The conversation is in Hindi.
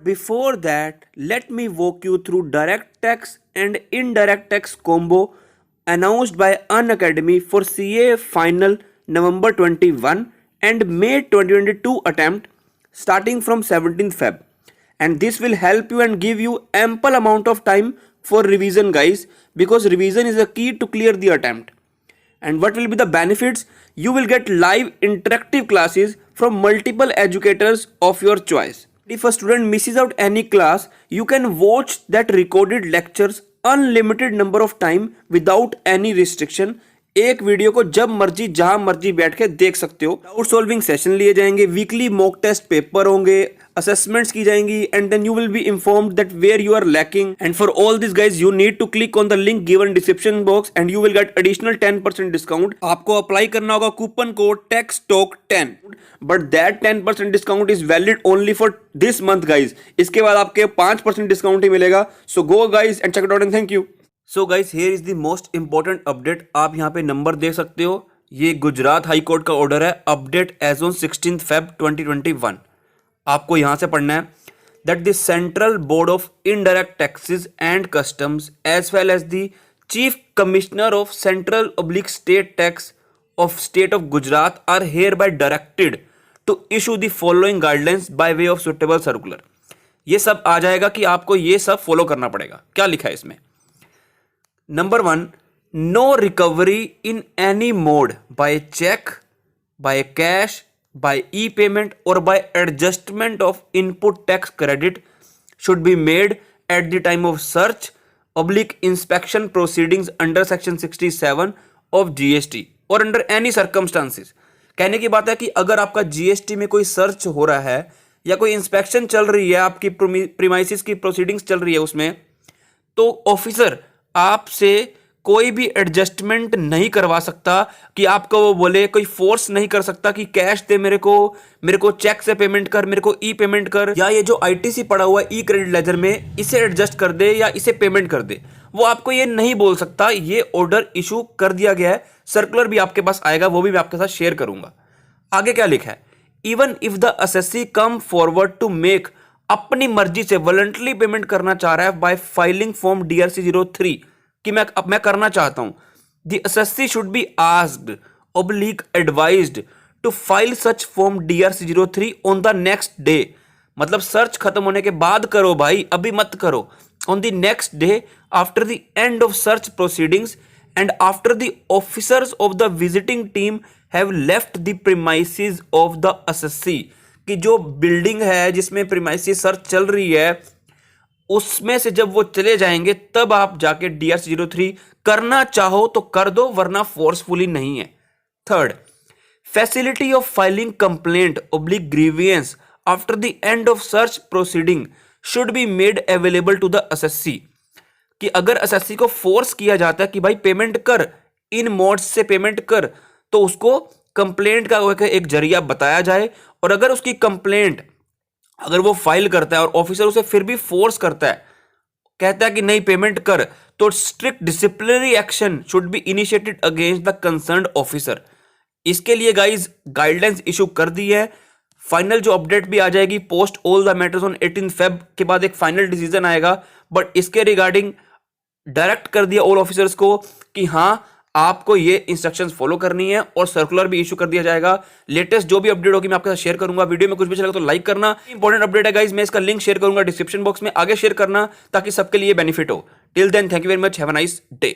Before that, let me walk you through direct tax and indirect tax combo announced by Unacademy for CA final November 21 and May 2022 attempt starting from 17th Feb. And this will help you and give you ample amount of time for revision, guys, because revision is a key to clear the attempt. And what will be the benefits? You will get live interactive classes from multiple educators of your choice. If a student misses out any class, you can watch that recorded lectures unlimited number of time without any restriction. एक वीडियो को जब मर्जी जहां मर्जी बैठ के देख सकते हो. डाउट सॉल्विंग सेशन लिए जाएंगे, वीकली मॉक टेस्ट पेपर होंगे, असेसमेंट्स की जाएंगी, and then you will be informed that where you are lacking. And for all this guys you need to click on the link given description box and you will get additional 10% discount. आपको अप्लाई करना होगा coupon code TECHTALK10, but that 10% discount is valid only for this month guys. इसके बाद आपके 5% डिस्काउंट ही मिलेगा. सो go guys and check it out and thank you. So guys here is the most important update. आप यहाँ पे नंबर देख सकते हो. ये गुजरात हाई कोर्ट का ऑर्डर है. Update as on 16 Feb 2021. आपको यहाँ से पढ़ना है that the central board of indirect taxes and customs as well as the chief commissioner of central oblique state tax of state of Gujarat are hair bye directed to issue the following guidelines by way of suitable circular. ये सब आ जाएगा कि आपको ये सब फॉलो करना पड़ेगा. क्या लिखा है इसमें? Number 1, no recovery in any mode by check, by cash, by e-payment or by adjustment of input tax credit should be made at the time of search / inspection proceedings under section 67 of GST or under any circumstances. कहने की बात है कि अगर आपका GST में कोई सर्च हो रहा है या कोई इंस्पेक्शन चल रही है, आपकी प्रीमाइसिस की प्रोसीडिंग्स चल रही है उसमें, तो ऑफिसर आपसे कोई भी एडजस्टमेंट नहीं करवा सकता कि आपको वो बोले, कोई फोर्स नहीं कर सकता कि कैश दे मेरे को चेक से पेमेंट कर, मेरे को ई पेमेंट कर, या ये जो ITC पड़ा हुआ है ई क्रेडिट लेजर में इसे एडजस्ट कर दे या इसे पेमेंट कर दे. वो आपको ये नहीं बोल सकता. ये ऑर्डर इशू कर दिया गया है. सर्कुलर भी आपके पास आएगा, वो भी मैं आपके साथ शेयर करूंगा. आगे क्या लिखा है? Even if the assessee come forward to make, अपनी मर्जी से वॉलंटरी पेमेंट करना चाह रहा है बाय फाइलिंग फॉर्म DRC 03 कि मैं करना चाहता हूं, the assessee should be asked / advised to file such form DRC 03 on the next day. मतलब सर्च खत्म होने के बाद करो भाई, अभी मत करो. On the next day after the end of search proceedings and after the officers of the visiting team have left the premises of the assessee. कि जो बिल्डिंग है जिसमें प्रीमाइसिस सर्च चल रही है उसमें से जब वो चले जाएंगे तब आप जाके DRC 03 करना चाहो तो कर दो, वरना फोर्सफुली नहीं है. Third, facility of filing complaint / grievance after the end of search proceeding should be made available to the assessee. कि अगर असेसी को फोर्स किया जाता है कि भाई पेमेंट कर, इन मोड्स से पेमेंट कर, तो उसको कंप्लेंट का एक जरिया बताया जाए. और अगर उसकी कंप्लेंट अगर वो फाइल करता है और ऑफिसर उसे फिर भी फोर्स करता है, कहता है कि नहीं पेमेंट कर, तो strict disciplinary action should be initiated against the concerned officer. इसके लिए गाइज गाइडलाइंस इशू कर दी है. फाइनल जो अपडेट भी आ जाएगी post all the matters on 18 Feb के बाद एक फाइनल डिसीजन आएगा. बट इसके रिगार्डिंग डायरेक्ट कर दिया ऑल ऑफिसर्स को कि हाँ आपको ये इंस्ट्रक्शंस फॉलो करनी है, और सर्कुलर भी इशू कर दिया जाएगा. लेटेस्ट जो भी अपडेट होगी मैं आपके साथ शेयर करूंगा. वीडियो में कुछ भी चलेगा तो लाइक करना. इंपॉर्टेंट अपडेट है गाइज, मैं इसका लिंक शेयर करूंगा डिस्क्रिप्शन बॉक्स में, आगे शेयर करना ताकि सबके लिए बेनिफिट हो. Till then thank you very much, have a nice day.